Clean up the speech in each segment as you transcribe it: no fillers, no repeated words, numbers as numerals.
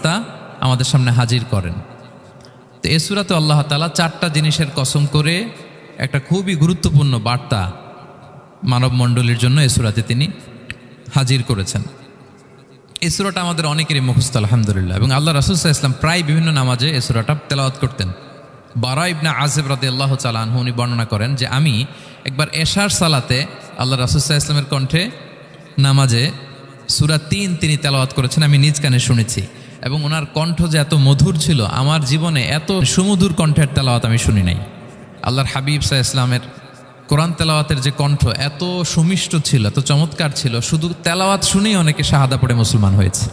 বার্তা আমাদের সামনে হাজির করেন। তো এই সূরাতে আল্লাহ তাআলা 4টা জিনিসের কসম করে একটা খুবই গুরুত্বপূর্ণ বার্তা মানব মণ্ডলীর জন্য এই সূরাতে তিনি হাজির করেছেন। এই সূরাটা আমাদের অনেকেরই মুখস্থ আলহামদুলিল্লাহ, এবং আল্লাহ রাসূল সাল্লাল্লাহু আলাইহি ওয়াসাল্লাম প্রায় বিভিন্ন নামাজে এই সূরাটা তেলাওয়াত করতেন। বারা ইবনে আযিব রাদিয়াল্লাহু তাআলা আনহু উনি বর্ণনা করেন যে আমি একবার এশার সালাতে আল্লাহ রাসূল সাল্লাল্লাহু আলাইহি ওয়াসাল্লামের কণ্ঠে নামাজে সূরা ৩ তিনি তেলাওয়াত করেছেন, আমি নিজ কানে শুনেছি, এবং ওনার কণ্ঠ যে এত মধুর ছিল, আমার জীবনে এত সুমধুর কণ্ঠের তেলাওয়াত আমি শুনি নাই। আল্লাহর হাবিব সাল্লাল্লাহু আলাইহি ওয়াসাল্লামের কোরআন তেলাওয়াতের যে কণ্ঠ এত সুমিষ্ট ছিল, এত চমৎকার ছিল, শুধু তেলাওয়াত শুনেই অনেকে শাহাদা পড়ে মুসলমান হয়েছে।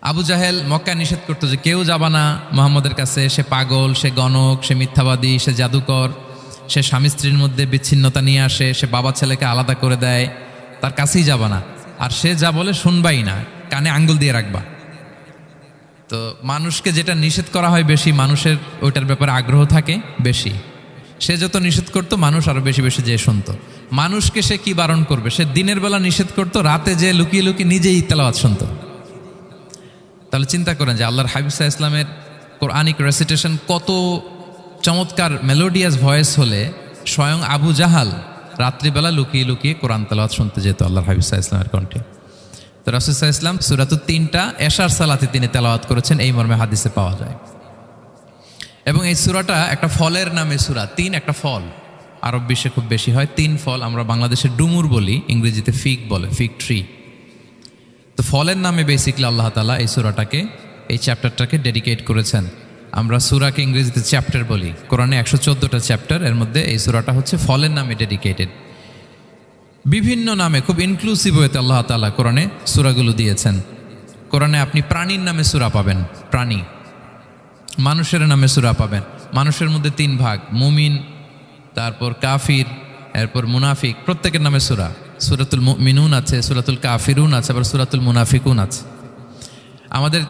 আবু জাহেল মক্কায় নিষেধ করতো যে কেউ যাবা না মুহাম্মদের কাছে, সে পাগল, সে গণক, সে মিথ্যাবাদী, সে জাদুকর, সে স্বামী স্ত্রীর মধ্যে বিচ্ছিন্নতা নিয়ে আসে, সে বাবা ছেলেকে আলাদা করে দেয়, তার কাছেই যাবা না, আর সে যা বলে শুনবাই না, কানে আঙ্গুল দিয়ে রাখবা। তো মানুষকে যেটা নিষেধ করা হয় বেশি, মানুষের ওইটার ব্যাপারে আগ্রহ থাকে বেশি। সে যত নিষেধ করতো মানুষ আরো বেশি বেশি যেয়ে শুনতো। মানুষকে সে কি বারণ করবে, সে দিনের বেলা নিষেধ করতো, রাতে যে লুকিয়ে লুকিয়ে নিজেই তেলাওয়াত শুনতো। তাহলে চিন্তা করেন যে আল্লাহর হাবিব সাল্লাল্লাহু আলাইহি ওয়াসাল্লামের কোরআনিক রেসিটেশন কত চমৎকার মেলোডিয়াস ভয়েস হলে স্বয়ং আবু জাহাল রাত্রিবেলা লুকিয়ে লুকিয়ে কোরআন তেলাওয়াত শুনতে যেত আল্লাহর হাবিব সাল্লাল্লাহু আলাইহি ওয়াসাল্লামের কণ্ঠে। তো রাসূল সাল্লাল্লাহু আলাইহি ওয়াসাল্লাম সূরাতুত ৩টা এশার সালাতে তিনি তেলাওয়াত করেছেন, এই মর্মে হাদিসে পাওয়া যায়। এবং এই সূরাটা একটা ফলের নামে সূরা। ৩ একটা ফল, আরব বিশ্বে খুব বেশি হয় ৩ ফল। আমরা বাংলাদেশে ডুমুর বলি, ইংরেজিতে ফিগ বলে, ফিগ ট্রি। তো ফলের নামে বেসিকলি আল্লাহ তাআলা এই সূরাটাকে, এই চ্যাপ্টারটাকে ডেডিকেট করেছেন। আমরা সূরাকে ইংরেজিতে চ্যাপ্টার বলি। কোরআনে 114টা চ্যাপ্টার, এর মধ্যে এই সূরাটা হচ্ছে ফলের নামে ডেডিকেটেড। বিভিন্ন নামে খুব ইনক্লুসিভ হয়েতে আল্লাহ তাআলা কোরআনে সূরাগুলো দিয়েছেন। কোরআনে আপনি প্রাণীর নামে সূরা পাবেন, প্রাণী। মানুষের নামে সূরা পাবেন। মানুষের মধ্যে 3 ভাগ, মুমিন, তারপর কাফির, এরপর মুনাফিক, প্রত্যেকের নামে সূরা। সূরাতুল মুমিনুন আছে, সূরাতুল কাফিরুন আছে, আবার সূরাতুল মুনাফিকুন আছে। আমাদের